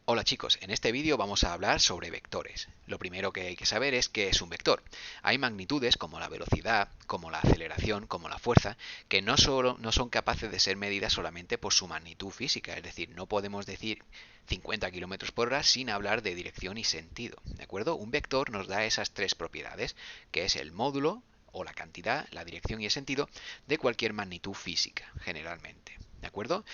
Hola chicos, en este vídeo vamos a hablar sobre vectores. Lo primero que hay que saber es qué es un vector. Hay magnitudes como la velocidad, como la aceleración, como la fuerza, que no son capaces de ser medidas solamente por su magnitud física, es decir, no podemos decir 50 km por hora sin hablar de dirección y sentido, ¿de acuerdo? Un vector nos da esas tres propiedades, que es el módulo o la cantidad, la dirección y el sentido de cualquier magnitud física, generalmente. ¿De acuerdo?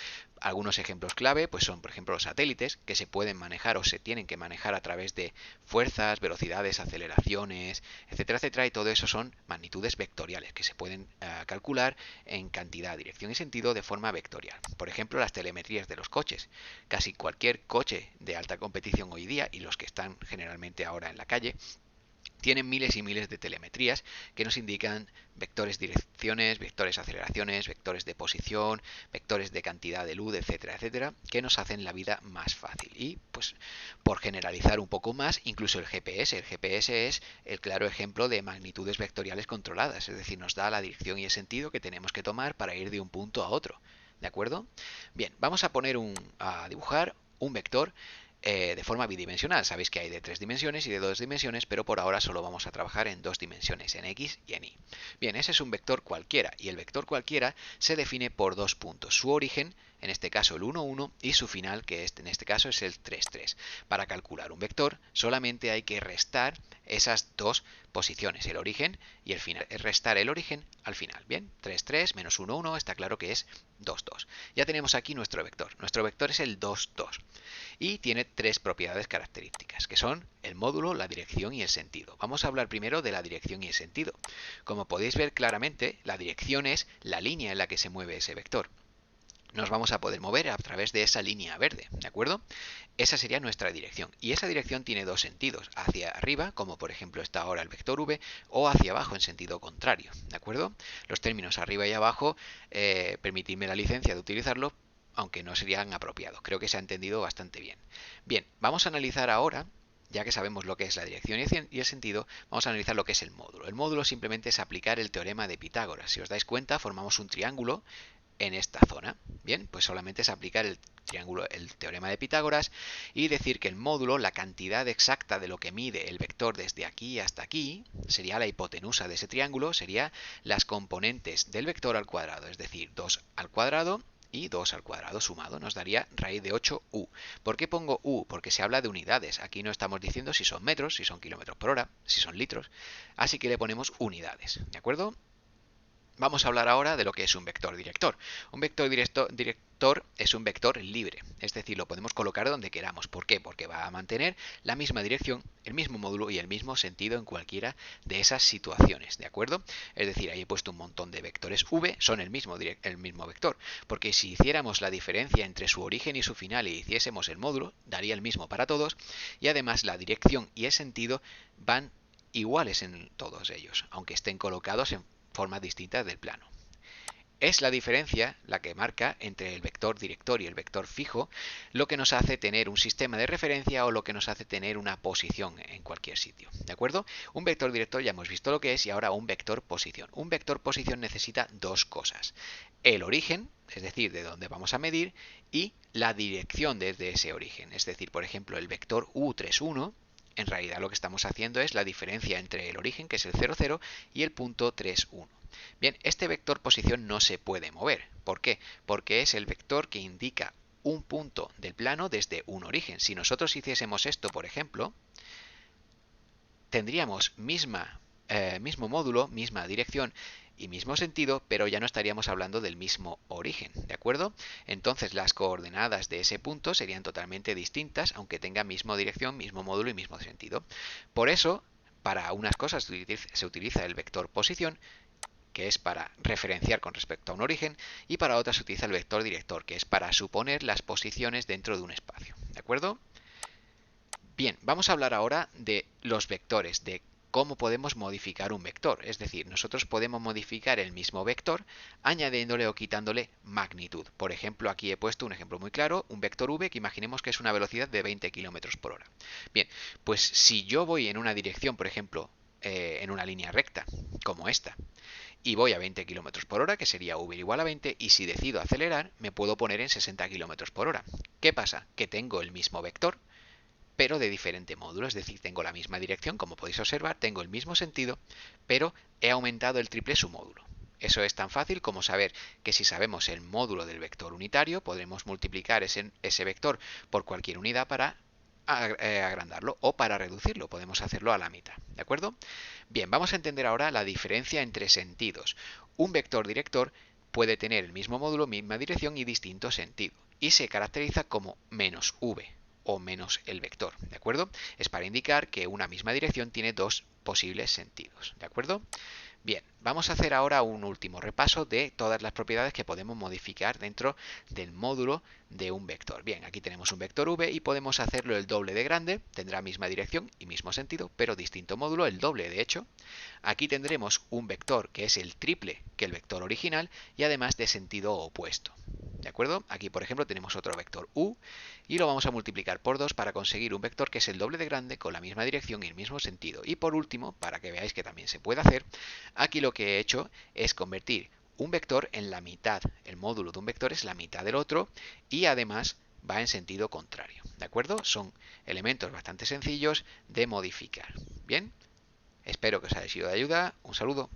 Algunos ejemplos clave pues son, por ejemplo, los satélites, que se pueden manejar o se tienen que manejar a través de fuerzas, velocidades, aceleraciones, etcétera, etcétera, y todo eso son magnitudes vectoriales que se pueden calcular en cantidad, dirección y sentido de forma vectorial. Por ejemplo, las telemetrías de los coches. Casi cualquier coche de alta competición hoy día, y los que están generalmente ahora en la calle, tienen miles y miles de telemetrías que nos indican vectores direcciones, vectores aceleraciones, vectores de posición, vectores de cantidad de luz, etcétera, etcétera, que nos hacen la vida más fácil. Y pues por generalizar un poco más, incluso el GPS. El GPS es el claro ejemplo de magnitudes vectoriales controladas, es decir, nos da la dirección y el sentido que tenemos que tomar para ir de un punto a otro. ¿De acuerdo? Bien, vamos a dibujar un vector de forma bidimensional. Sabéis que hay de 3 dimensiones y de 2 dimensiones, pero por ahora solo vamos a trabajar en 2 dimensiones, en X y en Y. Bien, ese es un vector cualquiera, y el vector cualquiera se define por dos puntos: su origen, en este caso el 1, 1, y su final, que en este caso es el 3, 3. Para calcular un vector solamente hay que restar esas dos posiciones, el origen y el final. Es restar el origen al final. Bien, 3, 3 menos 1, 1, está claro que es 2, 2. Ya tenemos aquí nuestro vector. Nuestro vector es el 2, 2 y tiene tres propiedades características, que son el módulo, la dirección y el sentido. Vamos a hablar primero de la dirección y el sentido. Como podéis ver claramente, la dirección es la línea en la que se mueve ese vector. Nos vamos a poder mover a través de esa línea verde, ¿de acuerdo? Esa sería nuestra dirección. Y esa dirección tiene dos sentidos: hacia arriba, como por ejemplo está ahora el vector v, o hacia abajo en sentido contrario, ¿de acuerdo? Los términos arriba y abajo, permitidme la licencia de utilizarlos, aunque no serían apropiados. Creo que se ha entendido bastante bien. Bien, vamos a analizar ahora, ya que sabemos lo que es la dirección y el sentido, vamos a analizar lo que es el módulo. El módulo simplemente es aplicar el teorema de Pitágoras. Si os dais cuenta, formamos un triángulo en esta zona. Bien, pues solamente es aplicar el teorema de Pitágoras y decir que el módulo, la cantidad exacta de lo que mide el vector desde aquí hasta aquí, sería la hipotenusa de ese triángulo, sería las componentes del vector al cuadrado, es decir, 2 al cuadrado y 2 al cuadrado sumado nos daría raíz de 8u. ¿Por qué pongo u? Porque se habla de unidades. Aquí no estamos diciendo si son metros, si son kilómetros por hora, si son litros. Así que le ponemos unidades. ¿De acuerdo? Vamos a hablar ahora de lo que es un vector director. Un vector director es un vector libre, es decir, lo podemos colocar donde queramos. ¿Por qué? Porque va a mantener la misma dirección, el mismo módulo y el mismo sentido en cualquiera de esas situaciones, ¿de acuerdo? Es decir, ahí he puesto un montón de vectores v, son el mismo vector, porque si hiciéramos la diferencia entre su origen y su final y hiciésemos el módulo, daría el mismo para todos, y además la dirección y el sentido van iguales en todos ellos, aunque estén colocados en formas distintas del plano. Es la diferencia la que marca entre el vector director y el vector fijo lo que nos hace tener un sistema de referencia o lo que nos hace tener una posición en cualquier sitio. ¿De acuerdo? Un vector director ya hemos visto lo que es, y ahora un vector posición. Un vector posición necesita dos cosas: el origen, es decir, de dónde vamos a medir, y la dirección desde ese origen. Es decir, por ejemplo, el vector u31, en realidad lo que estamos haciendo es la diferencia entre el origen, que es el 0, 0, y el punto 3, 1. Bien, este vector posición no se puede mover. ¿Por qué? Porque es el vector que indica un punto del plano desde un origen. Si nosotros hiciésemos esto, por ejemplo, tendríamos mismo módulo, misma dirección y mismo sentido, pero ya no estaríamos hablando del mismo origen, ¿de acuerdo? Entonces las coordenadas de ese punto serían totalmente distintas, aunque tenga misma dirección, mismo módulo y mismo sentido. Por eso, para unas cosas se utiliza el vector posición, que es para referenciar con respecto a un origen, y para otras se utiliza el vector director, que es para suponer las posiciones dentro de un espacio, ¿de acuerdo? Bien, vamos a hablar ahora de los vectores, de cómo podemos modificar un vector. Es decir, nosotros podemos modificar el mismo vector añadiéndole o quitándole magnitud. Por ejemplo, aquí he puesto un ejemplo muy claro: un vector v que imaginemos que es una velocidad de 20 km por hora. Bien, pues si yo voy en una dirección, por ejemplo, en una línea recta, como esta, y voy a 20 km por hora, que sería v igual a 20, y si decido acelerar, me puedo poner en 60 km por hora. ¿Qué pasa? Que tengo el mismo vector, pero de diferente módulo, es decir, tengo la misma dirección, como podéis observar, tengo el mismo sentido, pero he aumentado el triple su módulo. Eso es tan fácil como saber que si sabemos el módulo del vector unitario, podremos multiplicar ese vector por cualquier unidad para agrandarlo o para reducirlo, podemos hacerlo a la mitad, ¿de acuerdo? Bien, vamos a entender ahora la diferencia entre sentidos. Un vector director puede tener el mismo módulo, misma dirección y distinto sentido, y se caracteriza como menos v o menos el vector, ¿de acuerdo? Es para indicar que una misma dirección tiene dos posibles sentidos, ¿de acuerdo? Bien, vamos a hacer ahora un último repaso de todas las propiedades que podemos modificar dentro del módulo de un vector. Bien, aquí tenemos un vector v y podemos hacerlo el doble de grande, tendrá misma dirección y mismo sentido, pero distinto módulo, el doble de hecho. Aquí tendremos un vector que es el triple que el vector original y además de sentido opuesto. ¿De acuerdo? Aquí, por ejemplo, tenemos otro vector u y lo vamos a multiplicar por 2 para conseguir un vector que es el doble de grande con la misma dirección y el mismo sentido. Y por último, para que veáis que también se puede hacer, aquí lo que he hecho es convertir un vector en la mitad. El módulo de un vector es la mitad del otro y además va en sentido contrario. ¿De acuerdo? Son elementos bastante sencillos de modificar. Bien, espero que os haya sido de ayuda. Un saludo.